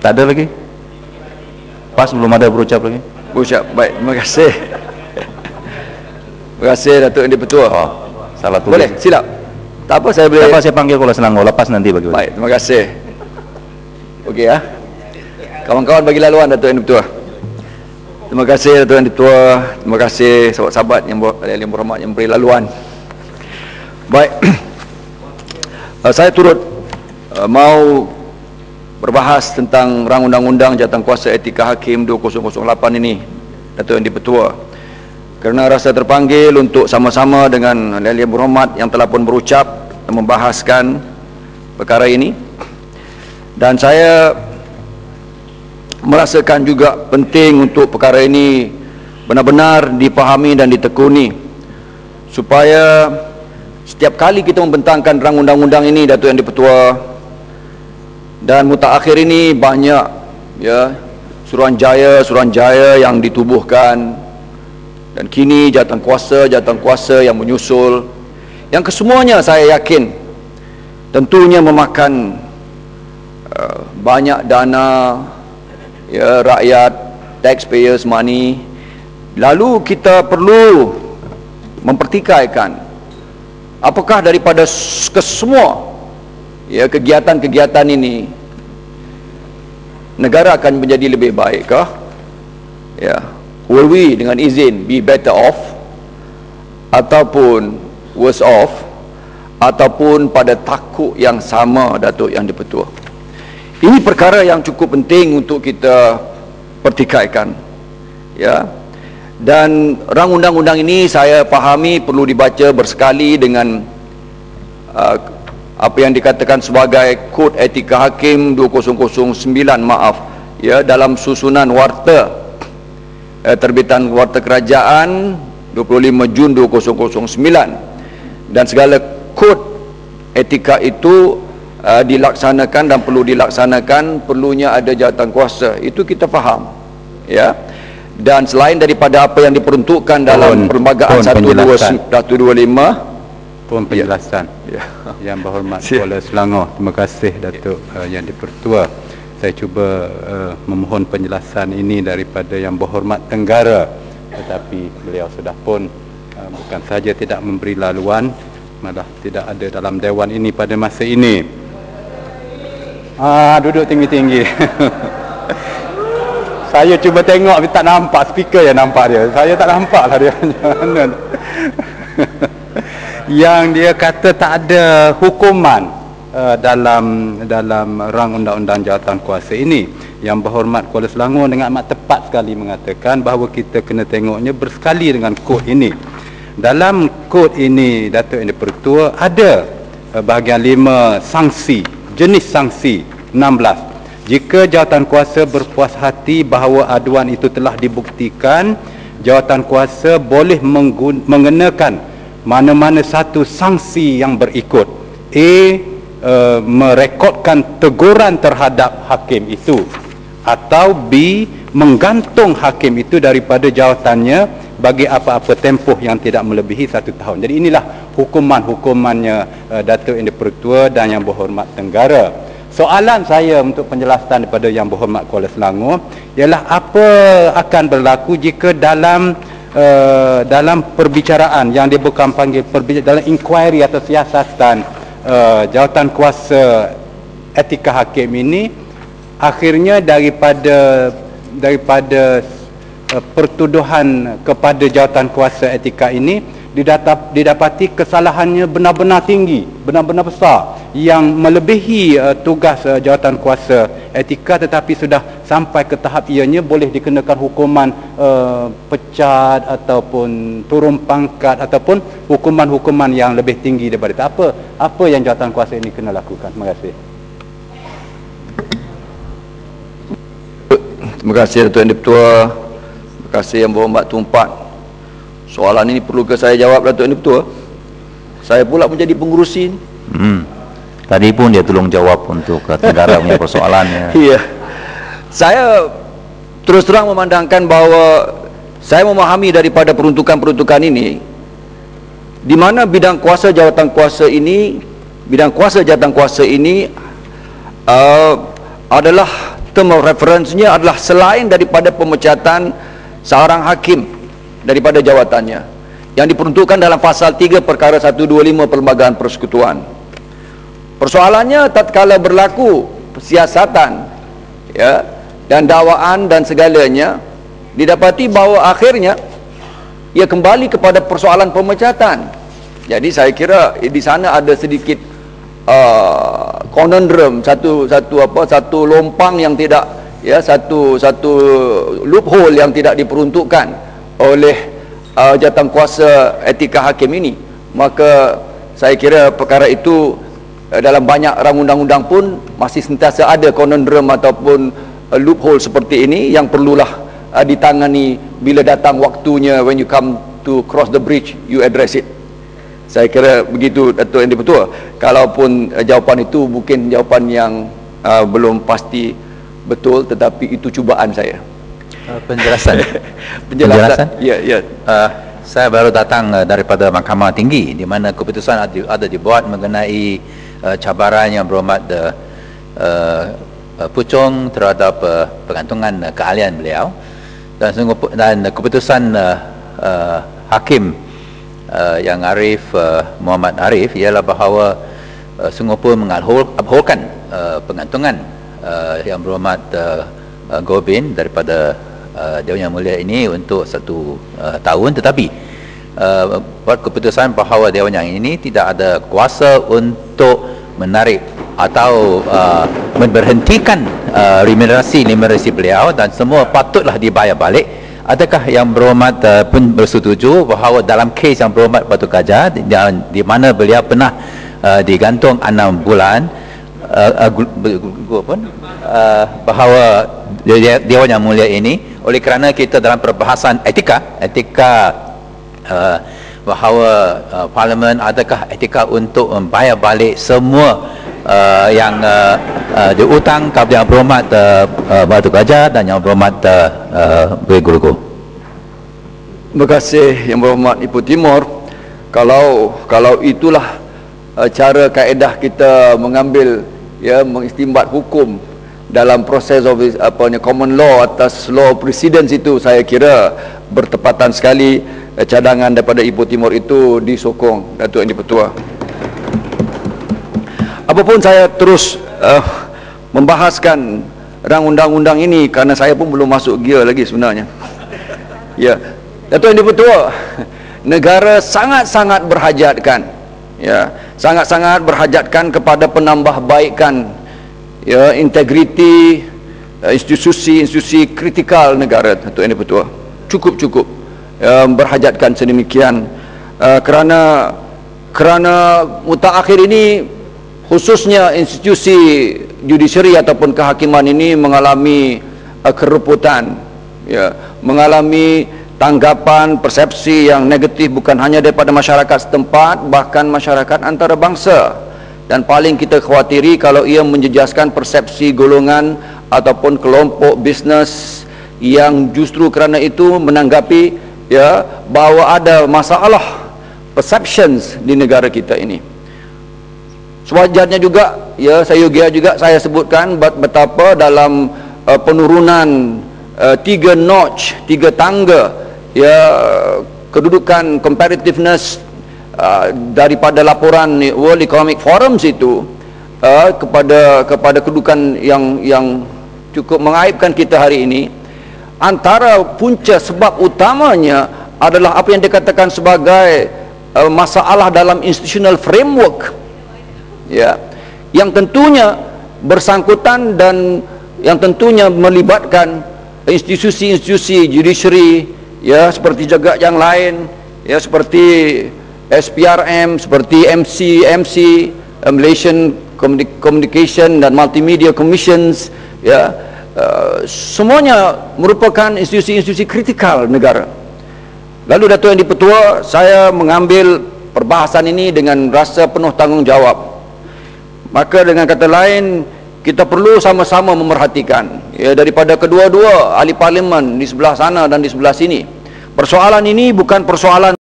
Tak ada lagi? Pas, belum ada berucap lagi? Berucap, baik, terima kasih. Terima kasih Datuk Yang di-Pertua. Oh, salah tulis. Boleh, silap. Tak apa, saya boleh. Siapa saya panggil kalau Selangor, lepas nanti bagi. Baik, terima kasih. Okey ya. Kawan-kawan bagi laluan Datuk Yang di-Pertua. Terima kasih Datuk Yang di-Pertua. Terima kasih sahabat-sahabat yang berhormat yang beri laluan. Baik. Saya turut mau berbahas tentang rang undang-undang Jawatankuasa Etika Hakim 2008 ini, Datuk Yang di-Pertua. Kerana rasa terpanggil untuk sama-sama dengan yang berhormat yang telah pun berucap membahaskan perkara ini, dan saya merasakan juga penting untuk perkara ini benar-benar dipahami dan ditekuni, supaya setiap kali kita membentangkan rang undang-undang ini, Datuk Yang di-Pertua, dan mutakhir ini banyak ya suruhanjaya yang ditubuhkan, dan kini jawatankuasa yang menyusul, yang kesemuanya saya yakin tentunya memakan banyak dana ya rakyat, taxpayers money. Lalu kita perlu mempertikaikan apakah daripada kesemua ya kegiatan-kegiatan ini negara akan menjadi lebih baik kah? Ya, will we dengan izin be better off, ataupun worse off, ataupun pada takuk yang sama, Datuk Yang di-Pertua. Ini perkara yang cukup penting untuk kita pertikaikan ya. Dan rang undang-undang ini saya fahami perlu dibaca bersekali dengan apa yang dikatakan sebagai Kod Etika Hakim 2009, maaf ya, dalam susunan warta terbitan Warta Kerajaan 25 Jun 2009, dan segala kod etika itu dilaksanakan dan perlu dilaksanakan, perlunya ada jawatankuasa, itu kita faham ya. Dan selain daripada apa yang diperuntukkan dalam Perlembagaan 125 pun penjelasan ya. Yang berhormat Kuala Selangor, terima kasih Datuk Yang di-Pertua. Saya cuba memohon penjelasan ini daripada Yang Berhormat Tenggara, tetapi beliau sudah pun bukan saja tidak memberi laluan, malah tidak ada dalam dewan ini pada masa ini. Duduk tinggi-tinggi. Saya cuba tengok tapi tak nampak speaker yang nampak dia. Saya tak nampak lah dia. Yang dia kata tak ada hukuman dalam rang undang-undang jawatankuasa ini. Yang Berhormat Kuala Selangor dengan amat tepat sekali mengatakan bahawa kita kena tengoknya bersekali dengan kod ini. Dalam kod ini, Datuk Yang di-Pertua, ada bahagian 5 sanksi, jenis sanksi 16. Jika jawatankuasa berpuas hati bahawa aduan itu telah dibuktikan, jawatankuasa boleh mengenakan mana-mana satu sanksi yang berikut. A. Merekodkan teguran terhadap hakim itu, atau B. menggantung hakim itu daripada jawatannya bagi apa-apa tempoh yang tidak melebihi 1 tahun. Jadi inilah hukuman-hukumannya Datuk Yang di-Pertua dan Yang Berhormat Tenggara. Soalan saya untuk penjelasan daripada Yang Berhormat Kuala Selangor ialah apa akan berlaku jika dalam perbicaraan yang dia bukan panggil dalam inquiry atau siasatan jawatankuasa etika hakim ini, akhirnya daripada pertuduhan kepada jawatankuasa etika ini didapati kesalahannya benar-benar tinggi, benar-benar besar, yang melebihi tugas jawatankuasa etika, tetapi sudah sampai ke tahap ianya boleh dikenakan hukuman pecat ataupun turun pangkat ataupun hukuman-hukuman yang lebih tinggi daripada itu. Apa yang jawatankuasa ini kena lakukan? Terima kasih. Terima kasih Datuk Yang di-Pertua. Terima kasih Yang Berhormat Tumpat. Soalan ini perlu ke saya jawab, Datuk Yang di-Pertua? Saya pula menjadi pengurusi ini. Tadi pun dia tolong jawab untuk Tenggara punya persoalannya. Iya. Saya terus terang memandangkan bahawa saya memahami daripada peruntukan-peruntukan ini, di mana bidang kuasa jawatankuasa ini adalah term of reference-nya adalah selain daripada pemecatan seorang hakim daripada jawatannya yang diperuntukkan dalam pasal 3 perkara 125 Perlembagaan Persekutuan. Persoalannya tatkala berlaku siasatan, ya, dan dakwaan dan segalanya, didapati bahawa akhirnya ia kembali kepada persoalan pemecatan. Jadi saya kira di sana ada sedikit conundrum, satu lompang yang tidak, ya, satu loophole yang tidak diperuntukkan oleh jawatankuasa etika hakim ini. Maka saya kira perkara itu dalam banyak rang undang-undang pun masih sentiasa ada conundrum ataupun loophole seperti ini yang perlulah ditangani bila datang waktunya. When you come to cross the bridge, you address it. Saya kira begitu, Datuk Yang di-Pertua. Kalaupun jawapan itu mungkin jawapan yang belum pasti betul, tetapi itu cubaan saya. Penjelasan. Penjelasan. Ya, ya. Saya baru datang daripada Mahkamah Tinggi, di mana keputusan ada dibuat mengenai cabaran yang berhormat Puchong terhadap pengantungan keahlian beliau, dan keputusan hakim yang Arif, Muhammad Arif, ialah bahawa sungguh pun mengabholkan pengantungan yang berhormat Gobind daripada Dewan Yang Mulia ini untuk 1 tahun, tetapi buat keputusan bahawa Dewan Yang ini tidak ada kuasa untuk menarik atau memberhentikan remunerasi beliau, dan semua patutlah dibayar balik. Adakah Yang Berhormat pun bersetuju bahawa dalam kes Yang Berhormat Batu Gajah di mana beliau pernah digantung 6 bulan, bahawa Dewan Yang Mulia ini, oleh kerana kita dalam perbahasan etika bahawa Parlimen adakah etika untuk membayar balik semua yang diutang kepada Yang Berhormat Batu Gajah dan Yang Berhormat Guluku. Terima kasih Yang Berhormat Ibu Timur. Kalau itulah cara kaedah kita mengambil, ya, mengistimbat hukum dalam proses of common law atas law precedence, itu saya kira bertepatan sekali. Cadangan daripada Ibu Timur itu disokong, Datuk Yang di-Pertua. Apapun saya terus membahaskan rang undang-undang ini kerana saya pun belum masuk gear lagi sebenarnya. Ya, Datuk Yang di-Pertua, negara sangat-sangat berhajatkan, ya, sangat-sangat berhajatkan kepada penambahbaikan, ya, integriti institusi kritikal negara, Datuk Yang di-Pertua. Cukup berhajatkan sedemikian, kerana mutakhir ini, khususnya institusi judisiari ataupun kehakiman ini mengalami kereputan, ya, mengalami tanggapan persepsi yang negatif bukan hanya daripada masyarakat setempat, bahkan masyarakat antarabangsa. Dan paling kita khawatiri kalau ia menjejaskan persepsi golongan ataupun kelompok bisnes yang justru kerana itu menanggapi, ya, bahawa ada masalah perceptions di negara kita ini. Sewajarnya juga, ya, saya sebutkan betapa dalam penurunan 3 notch, 3 tangga, ya, kedudukan competitiveness daripada laporan World Economic Forum itu kepada kedudukan yang cukup mengaibkan kita hari ini. Antara punca sebab utamanya adalah apa yang dikatakan sebagai masalah dalam institutional framework, ya, yang tentunya bersangkutan dan yang tentunya melibatkan institusi-institusi judiciary, ya, seperti juga yang lain, ya, seperti SPRM, seperti MC, Malaysian Communication dan Multimedia Commissions, ya, semuanya merupakan institusi-institusi kritikal negara. Lalu Datuk Yang di-Pertua, saya mengambil perbahasan ini dengan rasa penuh tanggungjawab. Maka dengan kata lain, kita perlu sama-sama memerhatikan, ya, daripada kedua-dua ahli parlimen di sebelah sana dan di sebelah sini. Persoalan ini bukan persoalan